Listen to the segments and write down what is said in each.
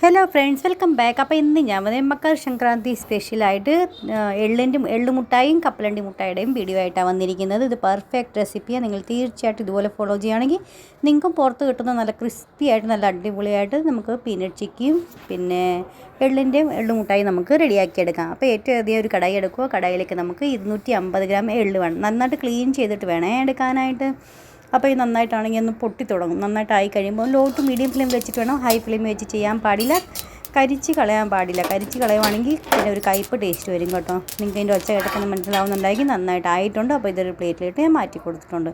Hello friends, welcome back. അപ്പോൾ ഇന്ന് ഞാൻ മകർ സംക്രാന്തി സ്പെഷ്യലായിട്ട് എള്ളുമുട്ടായും കപ്പലണ്ടി മുട്ടായുടെയും വീഡിയോ ആയിട്ടാണ് വന്നിരിക്കുന്നത്. ഇത് പെർഫെക്റ്റ് റെസിപ്പിയാണ്. നിങ്ങൾ തീർച്ചയായിട്ടും ഇതുപോലെ ഫോളോ ചെയ്യുകയാണെങ്കിൽ നിങ്ങൾക്കും പുറത്ത് കിട്ടുന്ന നല്ല ക്രിസ്പി ആയിട്ട് നല്ല അടിപൊളിയായിട്ട് നമുക്ക് പീനട്ട് ചിക്കിയും പിന്നെ എള്ളുമുട്ടായി നമുക്ക് റെഡിയാക്കി എടുക്കാം. അപ്പോൾ ഏറ്റവും അധികം ഒരു കടായി എടുക്കുക. കടായിലേക്ക് നമുക്ക് 250 ഗ്രാം എള്ള് വേണം. നന്നായിട്ട് ക്ലീൻ ചെയ്തിട്ട് വേണേ എടുക്കാനായിട്ട്. അപ്പോൾ ഇത് നന്നായിട്ടാണെങ്കിൽ ഒന്ന് പൊട്ടി തുടങ്ങും. നന്നായിട്ടായി കഴിയുമ്പോൾ ലോ ടു മീഡിയം ഫ്ലെയിം വെച്ചിട്ട് വേണം, ഹൈ ഫ്ലെയിം വെച്ച് ചെയ്യാൻ പാടില്ല. കരിച്ച് കളയാൻ പാടില്ല. കരിച്ച് കളയുവാണെങ്കിൽ പിന്നെ ഒരു കയ്പ്പ് ടേസ്റ്റ് വരും കേട്ടോ. നിങ്ങൾക്ക് അതിൻ്റെ ഒച്ച കേട്ടൊക്കെ മനസ്സിലാവുന്നുണ്ടായിരിക്കും. നന്നായിട്ടായിട്ടുണ്ട്. അപ്പോൾ ഇതൊരു പ്ലേറ്റിലിട്ട് ഞാൻ മാറ്റി കൊടുത്തിട്ടുണ്ട്.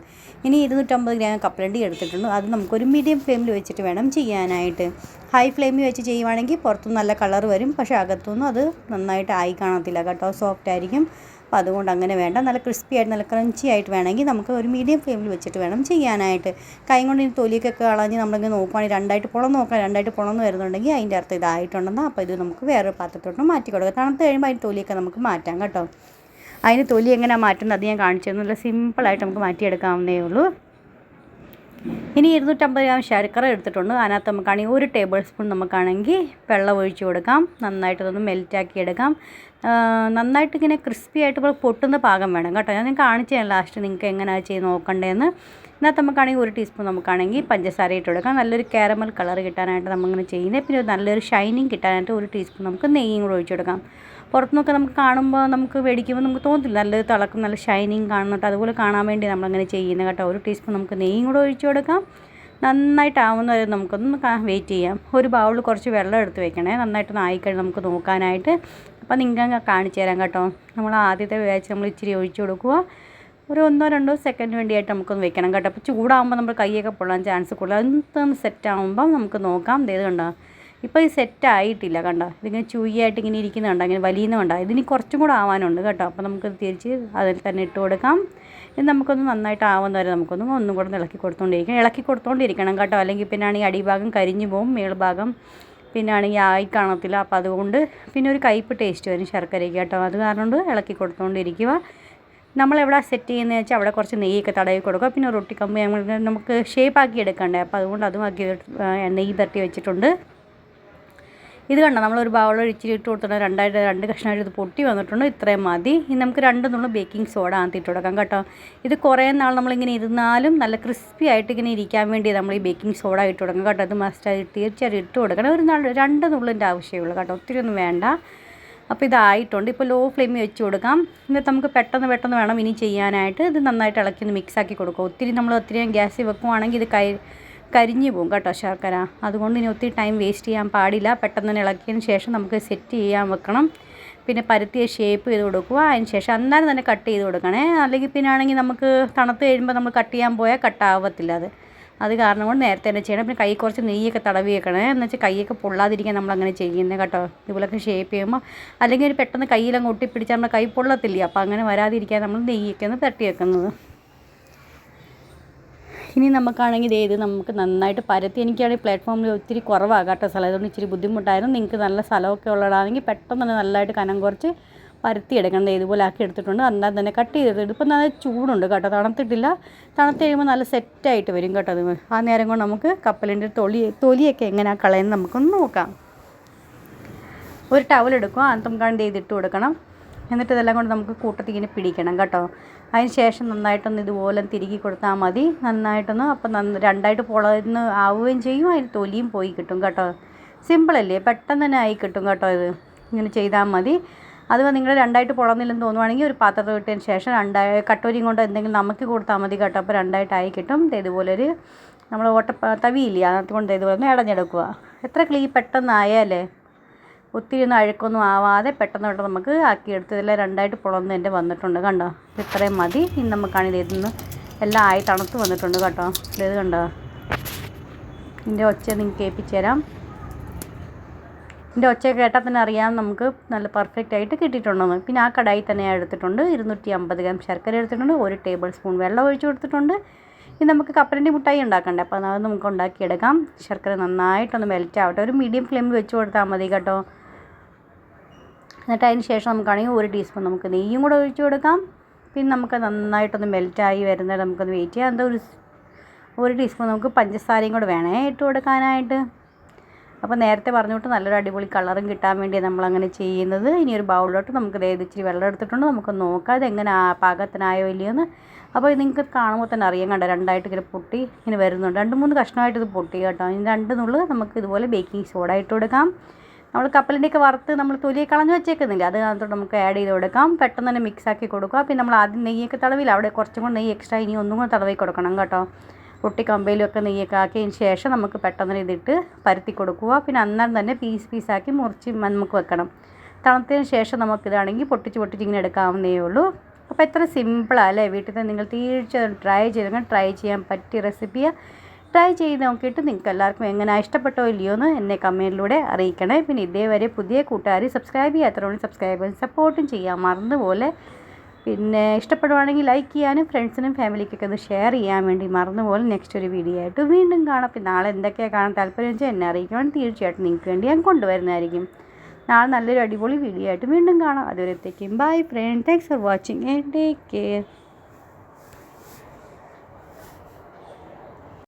ഇനി 250 ഗ്രാം കപ്പലണ്ടി എടുത്തിട്ടുണ്ട്. അത് നമുക്കൊരു മീഡിയം ഫ്ലെയിമിൽ വെച്ചിട്ട് വേണം ചെയ്യാനായിട്ട്. ഹൈ ഫ്ലെയിമിൽ വെച്ച് ചെയ്യുവാണെങ്കിൽ പുറത്തുനിന്ന് നല്ല കളർ വരും, പക്ഷേ അകത്തുനിന്നും അത് നന്നായിട്ട് ആയി കാണത്തില്ല കേട്ടോ. സോഫ്റ്റ് ആയിരിക്കും. അപ്പോൾ അതുകൊണ്ട് അങ്ങനെ വേണ്ട. നല്ല ക്രിസ്പി ആയിട്ട് നല്ല ക്രഞ്ചി ആയിട്ട് വേണമെങ്കിൽ നമുക്ക് ഒരു മീഡിയം ഫ്ലെയിമിൽ വെച്ചിട്ട് വേണം ചെയ്യാനായിട്ട്. കൈ കൊണ്ട് ഈ തൊലിയൊക്കെ കളഞ്ഞ് നമ്മളിങ്ങനെ നോക്കുവാണെങ്കിൽ രണ്ടായിട്ട് പൊളന്ന് വരുന്നുണ്ടെങ്കിൽ അതിൻ്റെ അർത്ഥം ഇതായിട്ടുണ്ടെന്നാൽ അപ്പോൾ ഇത് നമുക്ക് വേറൊരു പാത്രത്തോട്ട് മാറ്റി കൊടുക്കാം. തണുത്ത് കഴിയുമ്പോൾ അതിൻ്റെ തൊലിയൊക്കെ നമുക്ക് മാറ്റാം കേട്ടോ. അതിന് തൊലി എങ്ങനെയാണ് മാറ്റുന്നത് അത് ഞാൻ കാണിച്ചു തന്നു. നല്ല സിമ്പിളായിട്ട് നമുക്ക് മാറ്റിയെടുക്കാവുന്നേ ഉള്ളൂ. ഇനി 250 ഗ്രാം ശർക്കര എടുത്തിട്ടുണ്ട്. അതിനകത്ത് നമുക്കാണെങ്കിൽ 1 ടേബിൾ സ്പൂൺ നമുക്കാണെങ്കിൽ വെള്ളം ഒഴിച്ച് കൊടുക്കാം. നന്നായിട്ടതൊന്ന് മെൽറ്റാക്കി എടുക്കാം. നന്നായിട്ട് ഇങ്ങനെ ക്രിസ്പി ആയിട്ട് ഇപ്പോൾ പൊട്ടുന്ന പാകം വേണം കേട്ടോ. ഞാൻ കാണിച്ചു തരാം ലാസ്റ്റ് നിങ്ങൾക്ക് എങ്ങനെയാണ് ചെയ്ത് നോക്കണ്ടേന്ന്. ഇതിനകത്ത് നമുക്കാണെങ്കിൽ 1 ടീസ്പൂൺ നമുക്കാണെങ്കിൽ പഞ്ചസാര ഇട്ട് കൊടുക്കാം. നല്ലൊരു കാരമൽ കളർ കിട്ടാനായിട്ട് നമ്മളിങ്ങനെ ചെയ്യുന്നത്. പിന്നെ നല്ലൊരു ഷൈനിങ് കിട്ടാനായിട്ട് 1 ടീസ്പൂൺ നമുക്ക് നെയ്യും കൂടെ ഒഴിച്ച് കൊടുക്കാം. പുറത്തുനിന്നൊക്കെ നമുക്ക് കാണുമ്പോൾ നമുക്ക് മേടിക്കുമ്പോൾ നമുക്ക് തോന്നില്ല നല്ലൊരു തിളക്കം നല്ല ഷൈനിങ് കാണുന്നുണ്ട്. അതുപോലെ കാണാൻ വേണ്ടി നമ്മളങ്ങനെ ചെയ്യുന്നത് കേട്ടോ. 1 ടീസ്പൂൺ നമുക്ക് നെയ്യും കൂടെ ഒഴിച്ച് കൊടുക്കാം. നന്നായിട്ടാവുന്ന വരെ നമുക്കൊന്ന് വെയിറ്റ് ചെയ്യാം. ഒരു ബൗളിൽ കുറച്ച് വെള്ളം എടുത്ത് വെക്കണേ. നന്നായിട്ടൊന്ന് ആയിക്കഴിഞ്ഞ് നമുക്ക് നോക്കാനായിട്ട്. അപ്പോൾ നിങ്ങൾക്ക് കാണിച്ചു തരാം കേട്ടോ. നമ്മൾ ആദ്യത്തെ വേച്ച് നമ്മൾ ഇച്ചിരി ഒഴിച്ച് കൊടുക്കുക. ഒരു 1-2 സെക്കൻഡ് വേണ്ടിയായിട്ട് നമുക്കൊന്ന് വെക്കണം കേട്ടോ. അപ്പോൾ ചൂടാകുമ്പോൾ നമ്മൾ കൈയൊക്കെ പൊള്ളാൻ ചാൻസ് കൂടുതൽ. അതൊന്ന് സെറ്റ് ആകുമ്പം നമുക്ക് നോക്കാം. ഇത് കണ്ടോ, ഇപ്പോൾ ഇത് സെറ്റായിട്ടില്ല കണ്ടോ. ഇതിങ്ങനെ ചൂയായിട്ട് ഇങ്ങനെ ഇരിക്കുന്നുണ്ടോ, ഇങ്ങനെ വലിയുന്നുണ്ടോ. ഇതിന് കുറച്ചും കൂടെ ആവാനുണ്ട് കേട്ടോ. അപ്പോൾ നമുക്ക് തിരിച്ച് അതിൽ തന്നെ ഇട്ട് കൊടുക്കാം. ഇത് നമുക്കൊന്ന് നന്നായിട്ട് ആവുന്ന വരെ ഒന്നും കൂടെ ഇളക്കി കൊടുത്തോണ്ടിരിക്കണം കേട്ടോ. അല്ലെങ്കിൽ പിന്നെ ആണെങ്കിൽ അടിഭാഗം കരിഞ്ഞു പോകും, മേൾഭാഗം പിന്നെ ആണെങ്കിൽ ആയി കാണത്തില്ല. അപ്പോൾ അതുകൊണ്ട് പിന്നെ ഒരു കയ്പ്പ് ടേസ്റ്റ് വരും ശർക്കരയ്ക്ക് കേട്ടോ. അത് കാരണം കൊണ്ട് ഇളക്കി കൊടുത്തുകൊണ്ടിരിക്കുക. നമ്മളെവിടെ സെറ്റ് ചെയ്യുന്നതെന്ന് വെച്ചാൽ അവിടെ കുറച്ച് നെയ്യൊക്കെ തടവി കൊടുക്കുക. പിന്നെ റൊട്ടി കമ്പ് നമുക്ക് ഷേപ്പാക്കി എടുക്കണ്ടേ. അപ്പോൾ അതുകൊണ്ട് അതും ആക്കി നെയ്യ് തട്ടി വെച്ചിട്ടുണ്ട്. ഇത് കണ്ടോ, നമ്മളൊരു ബൗളിൽ ഇച്ചിരി ഇട്ട് കൊടുത്തിട്ടുണ്ട്. 2 കഷ്ണമായിട്ട് ഇത് പൊട്ടി വന്നിട്ടുണ്ട്. ഇത്രയും മതി. ഇനി നമുക്ക് 2 നുള്ളു ബേക്കിംഗ് സോഡ ആദ്യം കൊടുക്കാം കേട്ടോ. ഇത് കുറേ നാൾ നമ്മളിങ്ങനെ ഇരുന്നാലും നല്ല ക്രിസ്പി ആയിട്ട് ഇങ്ങനെ ഇരിക്കാൻ വേണ്ടി നമ്മൾ ഈ ബേക്കിംഗ് സോഡ ഇട്ട് കൊടുക്കാം കേട്ടോ. അത് മസ്റ്റായിട്ട് തീർച്ചയായിട്ടും ഇട്ട് കൊടുക്കണം. ഒരു 2 നുള്ളിൻ്റെ ആവശ്യമുള്ളൂ കേട്ടോ, ഒത്തിരി ഒന്നും വേണ്ട. അപ്പോൾ ഇതായിട്ടുണ്ട്. ഇപ്പോൾ ലോ ഫ്ലെയിമിൽ വെച്ച് കൊടുക്കാം. എന്നിട്ട് നമുക്ക് പെട്ടെന്ന് വേണം ഇനി ചെയ്യാനായിട്ട്. ഇത് നന്നായിട്ട് ഇളക്കി ഒന്ന് മിക്സാക്കി കൊടുക്കുക. ഒത്തിരി ഗ്യാസിൽ വെക്കുവാണെങ്കിൽ ഇത് കരിഞ്ഞു പോകും കേട്ടോ ശർക്കര. അതുകൊണ്ട് ഇനി ഒത്തിരി ടൈം വേസ്റ്റ് ചെയ്യാൻ പാടില്ല. പെട്ടെന്ന് തന്നെ ഇളക്കിയതിന് ശേഷം നമുക്ക് സെറ്റ് ചെയ്യാൻ വെക്കണം. പിന്നെ പരത്തിയ ഷേപ്പ് ചെയ്ത് കൊടുക്കുക. അതിന് ശേഷം അന്നേരം തന്നെ കട്ട് ചെയ്ത് കൊടുക്കണേ. അല്ലെങ്കിൽ പിന്നെ ആണെങ്കിൽ നമുക്ക് തണുത്ത് കഴിയുമ്പോൾ നമ്മൾ കട്ട് ചെയ്യാൻ പോയാൽ കട്ടാവത്തില്ല. അത് കാരണം കൊണ്ട് നേരത്തെ തന്നെ ചെയ്യണം. പിന്നെ കൈ കുറച്ച് നെയ്യൊക്കെ തടവി വെക്കണേ. എന്ന് വെച്ചാൽ കൈയൊക്കെ പൊള്ളാതിരിക്കാൻ നമ്മളങ്ങനെ ചെയ്യുന്നത് കേട്ടോ. ഇതുപോലൊക്കെ ഷേപ്പ് ചെയ്യുമ്പോൾ അല്ലെങ്കിൽ ഒരു പെട്ടെന്ന് കയ്യിലങ്ങ് ഒട്ടിപ്പിടിച്ചാൽ നമ്മുടെ കൈ പൊള്ളത്തില്ല. അപ്പോൾ അങ്ങനെ വരാതിരിക്കാൻ നമ്മൾ നെയ്യൊക്കെ ഒന്ന് തട്ടി വെക്കുന്നത്. ഇനി നമുക്കാണെങ്കിൽ ഇത് നമുക്ക് നന്നായിട്ട് പരത്തി. എനിക്കാണെങ്കിൽ പ്ലാറ്റ്ഫോമിൽ ഒത്തിരി കുറവാണ് കേട്ടോ സ്ഥലം. അതുകൊണ്ട് ഇച്ചിരി ബുദ്ധിമുട്ടായിരുന്നു. നിങ്ങൾക്ക് നല്ല സ്ഥലമൊക്കെ ഉള്ളതാണെങ്കിൽ പെട്ടെന്ന് തന്നെ നല്ലതായിട്ട് കനം കുറച്ച് പരത്തി എടുക്കണം. ഇതുപോലെ ആക്കി എടുത്തിട്ടുണ്ട്. അന്നേരം തന്നെ കട്ട് ചെയ്തിട്ട് ഇപ്പം നല്ല ചൂടുണ്ട് കേട്ടോ, തണുത്തിട്ടില്ല. തണുത്ത് കഴിയുമ്പോൾ നല്ല സെറ്റായിട്ട് വരും കേട്ടോ. അത് ആ നേരം കൊണ്ട് നമുക്ക് കപ്പലിൻ്റെ തൊലിയൊക്കെ എങ്ങനെയാണ് കളയുന്നത് നമുക്കൊന്ന് നോക്കാം. ഒരു ടവൽ എടുക്കുക. അത് നമുക്കാണെങ്കിൽ ഇട്ട് കൊടുക്കണം. എന്നിട്ട് ഇതെല്ലാം കൊണ്ട് നമുക്ക് കൂട്ടത്തിൽ ഇങ്ങനെ പിടിക്കണം കേട്ടോ. അതിന് ശേഷം നന്നായിട്ടൊന്ന് ഇതുപോലെ തിരുകി കൊടുത്താൽ മതി. നന്നായിട്ടൊന്ന് അപ്പം 2ആയിട്ട് പൊളന്ന് ആവുകയും ചെയ്യും. അതിന് തൊലിയും പോയി കിട്ടും കേട്ടോ. സിമ്പിളല്ലേ, പെട്ടെന്ന് തന്നെ ആയി കിട്ടും കേട്ടോ. ഇത് ഇങ്ങനെ ചെയ്താൽ മതി. അതുപോലെ നിങ്ങൾ 2ആയിട്ട് പൊളന്നില്ലെന്ന് തോന്നുവാണെങ്കിൽ ഒരു പാത്രത്തിൽ ഇട്ടതിന് ശേഷം കട്ടോരിയും കൊണ്ട് എന്തെങ്കിലും നമുക്ക് കൊടുത്താൽ മതി കേട്ടോ. അപ്പോൾ 2ആയിട്ടായി കിട്ടും. ഇതുപോലൊരു നമ്മൾ തവിയില്ല, അതുകൊണ്ട് ഇതുപോലെ ഒന്ന് ഇടഞ്ഞെടുക്കുക. എത്ര പെട്ടെന്നായാലേ ഒത്തിരി ഒന്നും അഴുക്കൊന്നും ആവാതെ പെട്ടെന്ന് നമുക്ക് ആക്കിയെടുത്ത് ഇതെല്ലാം 2ആയിട്ട് പൊളന്ന് എൻ്റെ വന്നിട്ടുണ്ട് കണ്ടോ. ഇത്രയും മതി. ഇനി നമുക്കാണെങ്കിൽ ഇതിന്ന് എല്ലാം ആയി തണുത്ത് വന്നിട്ടുണ്ട് കേട്ടോ. ഇത് കണ്ടോ, ഇതിൻ്റെ ഒച്ച നിങ്ങൾക്ക് കേൾപ്പിച്ചു തരാം. ഇതിൻ്റെ ഒച്ച കേട്ടാൽ തന്നെ അറിയാം നമുക്ക് നല്ല പെർഫെക്റ്റ് ആയിട്ട് കിട്ടിയിട്ടുണ്ടെന്ന്. പിന്നെ ആ കടായി തന്നെ എടുത്തിട്ടുണ്ട്. 250 ഗ്രാം ശർക്കര എടുത്തിട്ടുണ്ട്. 1 ടേബിൾ സ്പൂൺ വെള്ളം ഒഴിച്ച് കൊടുത്തിട്ടുണ്ട്. ഇനി നമുക്ക് കപ്പലണ്ടി മുട്ടായി ഉണ്ടാക്കണ്ടേ. അപ്പോൾ അത് നമുക്ക് ഉണ്ടാക്കിയെടുക്കാം. ശർക്കര നന്നായിട്ടൊന്ന് മെൽറ്റ് ആവട്ടെ. ഒരു മീഡിയം ഫ്ലെയിമിൽ വെച്ച് കൊടുത്താൽ മതി കേട്ടോ. എന്നിട്ട് അതിന് ശേഷം നമുക്കാണെങ്കിൽ 1 ടീസ്പൂൺ നമുക്ക് നെയ്യും കൂടെ ഒഴിച്ച് കൊടുക്കാം. പിന്നെ നമുക്ക് നന്നായിട്ടൊന്ന് മെൽറ്റായി വരുന്നത് നമുക്കൊന്ന് വെയിറ്റ് ചെയ്യാം. 1 ടീസ്പൂൺ നമുക്ക് പഞ്ചസാരയും കൂടെ വേണേ ഇട്ട് കൊടുക്കാനായിട്ട്. അപ്പോൾ നേരത്തെ പറഞ്ഞിട്ട് നല്ലൊരു അടിപൊളി കളറും കിട്ടാൻ വേണ്ടിയാണ് നമ്മളങ്ങനെ ചെയ്യുന്നത്. ഇനി ഒരു ബൗളിലോട്ട് നമുക്ക് ഇച്ചിരി വെള്ളം എടുത്തിട്ടുണ്ട്. നമുക്ക് നോക്കാം ഇതെങ്ങനെ പാകത്തിനായോ ഇല്ലയോ എന്ന്. അപ്പോൾ നിങ്ങൾക്ക് കാണുമ്പോൾ തന്നെ അറിയാൻ കണ്ടോ, രണ്ടായിട്ട് ഇങ്ങനെ പൊട്ടി ഇങ്ങനെ വരുന്നുണ്ട്. 2-3 കഷ്ണമായിട്ട് ഇത് പൊട്ടി കേട്ടോ. ഇനി 2 നുള്ള് നമുക്ക് ഇതുപോലെ ബേക്കിംഗ് സോഡ ഇട്ട് കൊടുക്കാം. നമ്മൾ കപ്പലിൻ്റെയൊക്കെ വറുത്ത് നമ്മൾ തൊലിയെ കളഞ്ഞ് വെച്ചേക്കുന്നില്ല, അതിനകത്തോട്ട് നമുക്ക് ആഡ് ചെയ്ത് കൊടുക്കാം. പെട്ടെന്ന് തന്നെ മിക്സാക്കി കൊടുക്കുക. പിന്നെ നമ്മൾ ആദ്യം നെയ്യൊക്കെ തടവില്ല, അവിടെ കുറച്ചും കൂടി നെയ്യ് എക്സ്ട്രാ ഇനി ഒന്നും കൂടി തടവി കൊടുക്കണം കേട്ടോ. പൊട്ടി കമ്പയിലൊക്കെ നെയ്യൊക്കെ ആക്കിയതിന് ശേഷം നമുക്ക് പെട്ടെന്ന് ഇതിട്ട് പരത്തി കൊടുക്കുക. പിന്നെ അന്നേരം തന്നെ പീസാക്കി മുറിച്ച് നമുക്ക് വെക്കണം. തണുത്തതിന് ശേഷം നമുക്കിതാണെങ്കിൽ പൊട്ടിച്ച് ഇങ്ങനെ എടുക്കാവുന്നേ ഉള്ളൂ. അപ്പോൾ എത്ര സിമ്പിളാണ് അല്ലേ? വീട്ടിൽ തന്നെ നിങ്ങൾ തീർച്ചയായും ട്രൈ ചെയ്യാൻ പറ്റിയ റെസിപ്പിയാണ്. ട്രൈ ചെയ്ത് നോക്കിയിട്ട് നിങ്ങൾക്ക് എല്ലാവർക്കും എങ്ങനെ ഇഷ്ടപ്പെട്ടോ ഇല്ലയോ എന്ന് എന്നെ കമൻറ്റിലൂടെ അറിയിക്കണേ. പിന്നെ ഇതേവരെ പുതിയ കൂട്ടുകാർ സബ്സ്ക്രൈബ് ചെയ്യാത്തവരോട് സബ്സ്ക്രൈബ് സപ്പോർട്ടും ചെയ്യാൻ മറന്നുപോലെ. പിന്നെ ഇഷ്ടപ്പെടുവാണെങ്കിൽ ലൈക്ക് ചെയ്യാനും ഫ്രണ്ട്സിനും ഫാമിലിക്കൊക്കെ ഒന്ന് ഷെയർ ചെയ്യാൻ വേണ്ടി മറന്നുപോലെ. നെക്സ്റ്റ് ഒരു വീഡിയോ ആയിട്ട് വീണ്ടും കാണാം. പിന്നെ നാളെ എന്തൊക്കെയാണ് കാണാൻ താല്പര്യം വെച്ചാൽ എന്നെ അറിയിക്കുവാണെങ്കിൽ തീർച്ചയായിട്ടും നിങ്ങൾക്ക് വേണ്ടി ഞാൻ കൊണ്ടുവരുന്നതായിരിക്കും. നാളെ നല്ലൊരു അടിപൊളി വീഡിയോ ആയിട്ട് വീണ്ടും കാണാം. അതുവരത്തേക്കും bye friend, thanks for watching and take care.